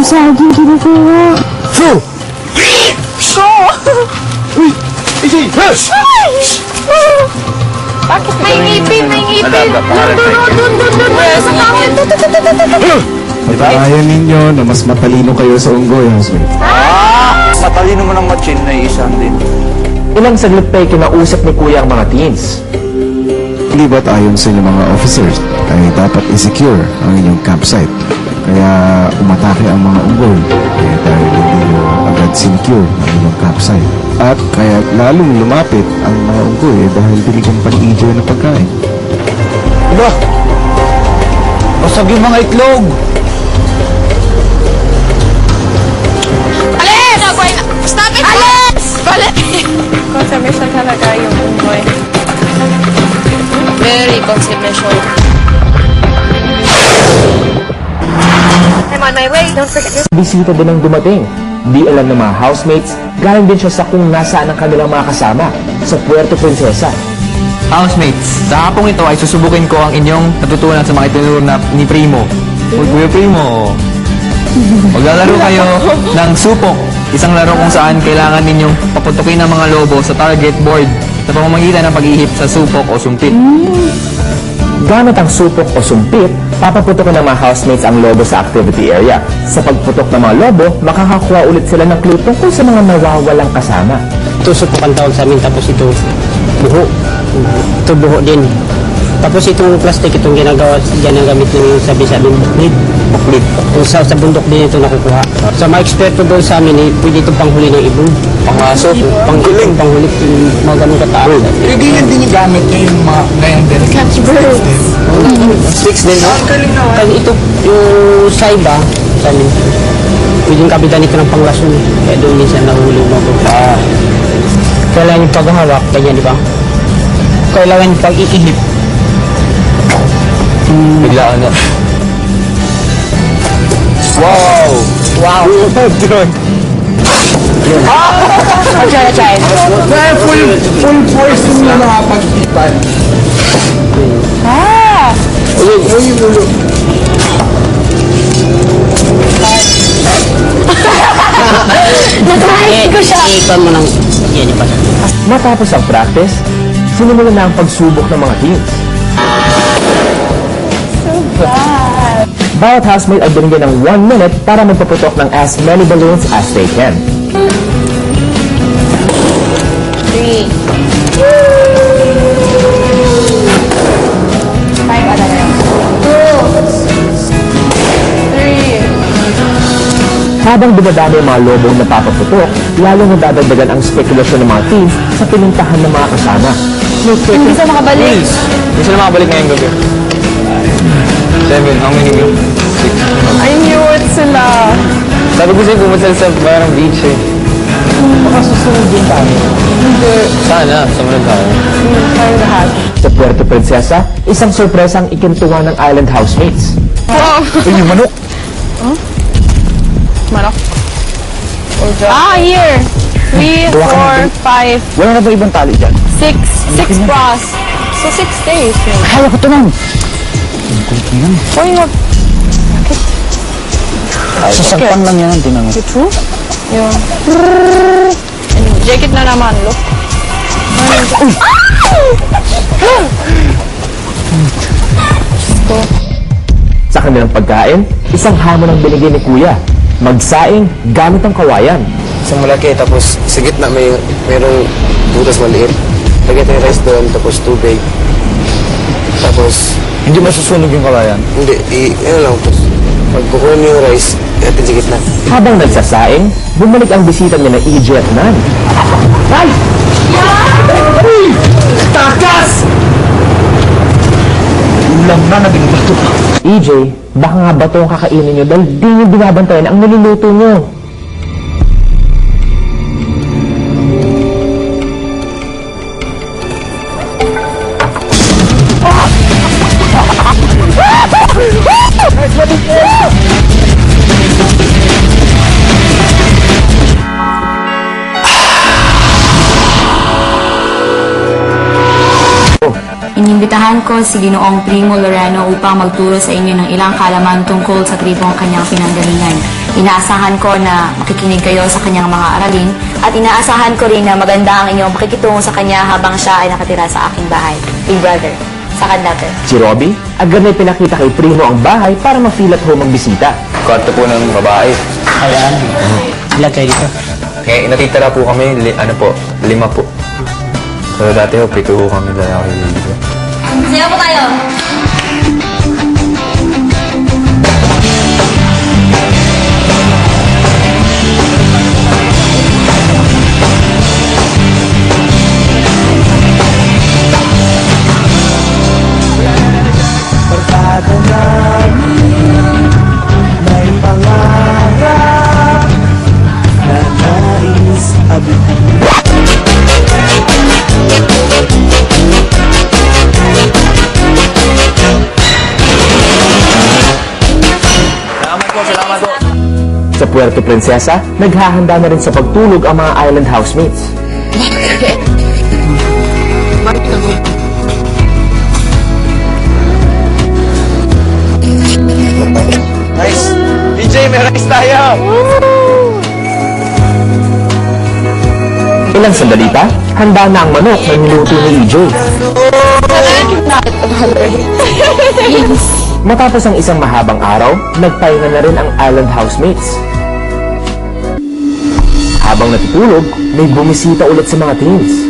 yung saging kinukuha. So! Ko! Uy! AJ! Hush! Bakit may ngipin? May ngipin! Doon! Sa kawan! Diba ayaw ninyo na mas matalino kayo sa unggoy, housemate? Matalino mo ng matchin na isang din. Ilang saglit pa'y kinausap ni Kuya ang mga teens. Hindi ba't ayon sa inyong mga officers ay dapat i-secure ang inyong campsite? Kaya umatake ang mga unggoy dahil hindi nyo agad sinecure ang inyong campsite. At kaya lalong lumapit ang mga unggoy dahil binigyan pa ni EJ na pagkain. Diba? Basag yung mga itlog! Alex! Stop it! Alex! Balik! Consumption talaga yung unggoy. Very consumption. I'm on my way. Don't forget your... Bisita din ang dumating. Di alam ng mga housemates, galing din siya sa kung nasaan ang kanilang mga kasama sa Puerto Princesa. Housemates, sa hapong ito ay susubukin ko ang inyong natutunan sa mga itinuro ni Primo. Kuya Primo, maglalaro kayo ng supok. Isang laro kung saan kailangan ninyong paputukin ang mga lobo sa target board sa pamamagitan ng pag-ihip sa supok o sumpit. Gamit ang supok o sumpit, papaputokin ng mga housemates ang lobo sa activity area. Sa pagputok ng mga lobo, makakakuha ulit sila ng clue tungkol sa mga nawawalang kasama. Ito supok ang tawag sa amin, tapos ito buho. Ito buho din. Tapos itong plastic, itong ginagamit ng sabi-sabi buklid. Buklid. Sa bundok din ito nakukuha. Sa mga eksperto doon sa amin, pwede ito panghuli ng ibon. Pangaso, Panghuling. Panghuli, mga ganun kataas. Hindi yan din yung gamit nyo yung mga ngayon din. Catch birds. Sticks din, no? Kasi ito, yung saiba, sa amin, pwedeng kapitan ito ng panglason. Kaya doon minsan nahuli mo ito. Kailangan yung paghahawak, ganyan, di ba? Kailangan yung pag-iihip. biglaan na. Wow! Wow! Try. Full force yung nakapagtipan. Ah! Natry ko siya! Iipan mo ng... Yan, ipan. Matapos ang practice, sinimulan na ang pagsubok ng mga teens. Bawat housemate ay binigyan ng 1 minute para magpaputok ng as many balloons as they can. 3. 5 ada na yun. 2. 3. Habang dumadami ang mga lobong napapaputok, lalo nadadagdagan ang spekulasyon ng mga teens sa pinintahan ng mga kasama. Hindi siya makabalik. Hindi sila makabalik ngayong gabi. 7, how many gabi? 6. I knew it sila. Sabi ko sa'yo, pumunta sa Barang Beach eh. Baka susunod din tayo. Sana, sumunod tayo. Tayo lahat. Sa Puerto Princesa, isang sorpresa ang ikintuwa ng island housemates. Wow! Yung manok. Manok. Ah, here! 3, 4, 5, Wala na ba ibang tali dyan? 6. 6 plus. So 6 days. Kaya ko ito lang. Why not? Sasagpan lang yan. Tinan mo. The truth? Yun. And jacket na naman, look. Sa kanilang pagkain, isang hamon ang binigay ni Kuya. Magsaing gamit ang kawayan. Isang malaki, tapos sa gitna mayroong butas maliit. Lagyan tayo rice doon, tapos tubig. Tapos, Hindi masusunog yung kawayan. hindi, ano lang, tapos pagkukuha niyo yung rice, natin sa gitna. Habang nagsasaing, bumalik ang bisita niya na EJ at Nan. Takas! Ulam na, naging bato. EJ, baka nga ba ito ang kakainin nyo dahil di nyo binabantayan ang niluluto nyo? Ining Inimbitahan ko si Ginoong Primo Loreno upang magturo sa inyo ng ilang kaalaman tungkol sa tribong kanyang pinanggalingan. Inaasahan ko na makikinig kayo sa kanyang mga aralin at inaasahan ko rin na maganda ang inyong pakikitungo sa kanya habang siya ay nakatira sa aking bahay. Big brother, sa kandater. Si Robby, agad na pinakita kay Primo ang bahay para ma-feel at home ang bisita. Kwarto po ng babae. Ayan. Ilan kayo dito? Kaya natitira po kami, 5 po. So dati ho, 7 po kami lalaki dito. Siya po tayo! Sa Puerto Princesa, naghahanda na rin sa pagtulog ang mga island housemates. Nice! DJ, may rice tayo! Ilang sandali pa, handa na ang manok na niluto ni EJ. Matapos ang isang mahabang araw, nagpahinga na rin ang island housemates. Habang natutulog, may bumisita ulit sa mga teens.